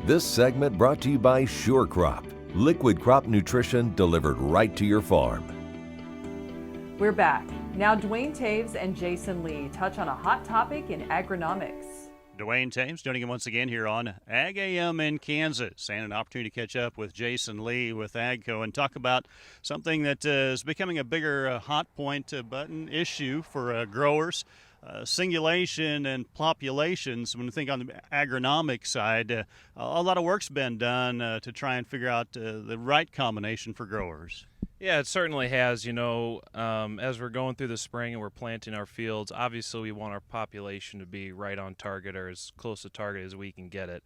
This segment brought to you by Sure Crop, liquid crop nutrition delivered right to your farm. We're back. Now Duane Toews and Jason Lee touch on a hot topic in agronomics. Duane Toews joining him once again here on Ag AM in Kansas, and an opportunity to catch up with Jason Lee with Agco and talk about something that is becoming a bigger hot point button issue for growers. Singulation and populations. When you think on the agronomic side, a lot of work's been done to try and figure out the right combination for growers. Yeah, it certainly has. As we're going through the spring and we're planting our fields, obviously we want our population to be right on target or as close to target as we can get it.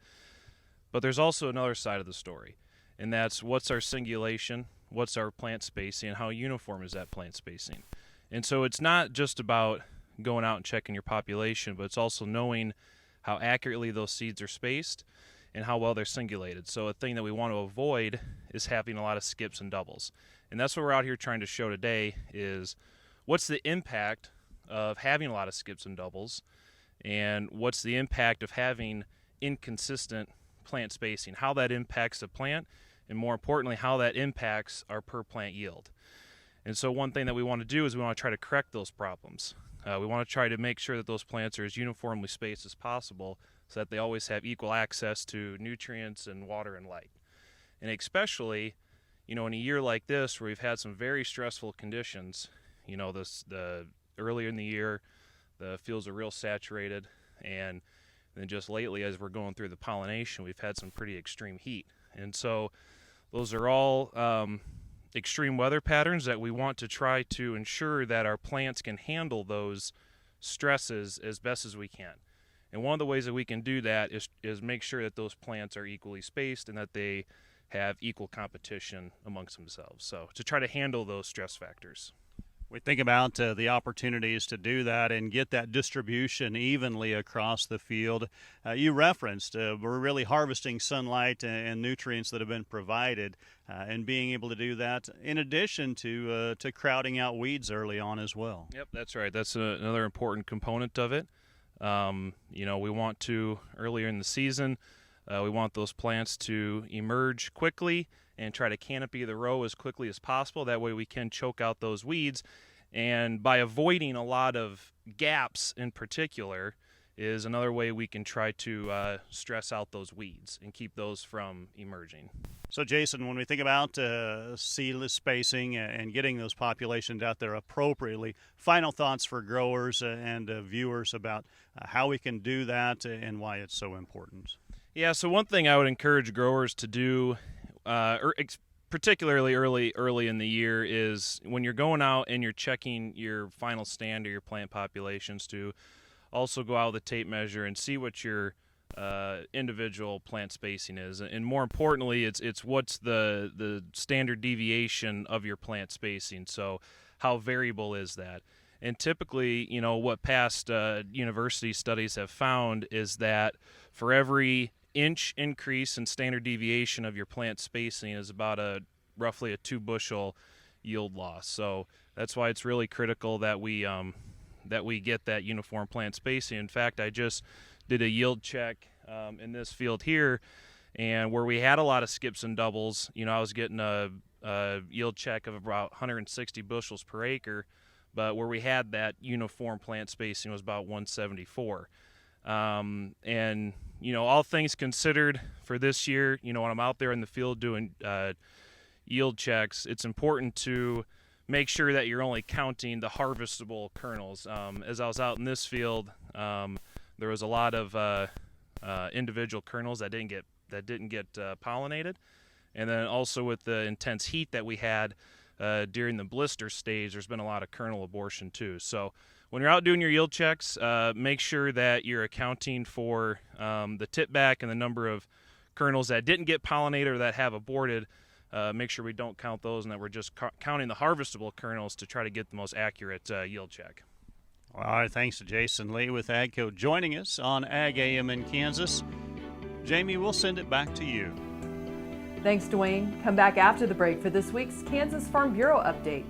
But there's also another side of the story, and that's what's our singulation, what's our plant spacing, and how uniform is that plant spacing. And so it's not just about going out and checking your population, but it's also knowing how accurately those seeds are spaced and how well they're singulated. So a thing that we want to avoid is having a lot of skips and doubles. And that's what we're out here trying to show today is what's the impact of having a lot of skips and doubles, and what's the impact of having inconsistent plant spacing, how that impacts the plant, and more importantly, how that impacts our per plant yield. And so one thing that we want to do is we want to try to correct those problems. We want to try to make sure that those plants are as uniformly spaced as possible so that they always have equal access to nutrients and water and light. And especially, in a year like this where we've had some very stressful conditions, the earlier in the year, the fields are real saturated, and then just lately as we're going through the pollination, we've had some pretty extreme heat. And so those are all extreme weather patterns that we want to try to ensure that our plants can handle those stresses as best as we can. And one of the ways that we can do that is make sure that those plants are equally spaced and that they have equal competition amongst themselves. So to try to handle those stress factors. We think about the opportunities to do that and get that distribution evenly across the field. You referenced we're really harvesting sunlight and nutrients that have been provided, and being able to do that in addition to crowding out weeds early on as well. Yep, that's right. That's another important component of it. We want to, earlier in the season, we want those plants to emerge quickly and try to canopy the row as quickly as possible. That way we can choke out those weeds. And by avoiding a lot of gaps in particular is another way we can try to stress out those weeds and keep those from emerging. So Jason, when we think about seedless spacing and getting those populations out there appropriately, final thoughts for growers and viewers about how we can do that and why it's so important. Yeah, so one thing I would encourage growers to do, particularly early in the year, is when you're going out and you're checking your final stand or your plant populations, to also go out with a tape measure and see what your individual plant spacing is, and more importantly, it's what's the standard deviation of your plant spacing. So how variable is that? And typically, what past university studies have found is that for every inch increase in standard deviation of your plant spacing is about roughly a 2 bushel yield loss. So that's why it's really critical that we get that uniform plant spacing. In fact, I just did a yield check in this field here, and where we had a lot of skips and doubles, I was getting a yield check of about 160 bushels per acre, but where we had that uniform plant spacing was about 174. And all things considered for this year, when I'm out there in the field doing yield checks, it's important to make sure that you're only counting the harvestable kernels. As I was out in this field, there was a lot of individual kernels that didn't get pollinated, and then also with the intense heat that we had during the blister stage, there's been a lot of kernel abortion too. So when you're out doing your yield checks, make sure that you're accounting for the tip back and the number of kernels that didn't get pollinated or that have aborted. Make sure we don't count those and that we're just counting the harvestable kernels to try to get the most accurate yield check. All right, thanks to Jason Lee with Agco joining us on Ag AM in Kansas. Jamie, we'll send it back to you. Thanks, Duane. Come back after the break for this week's Kansas Farm Bureau update.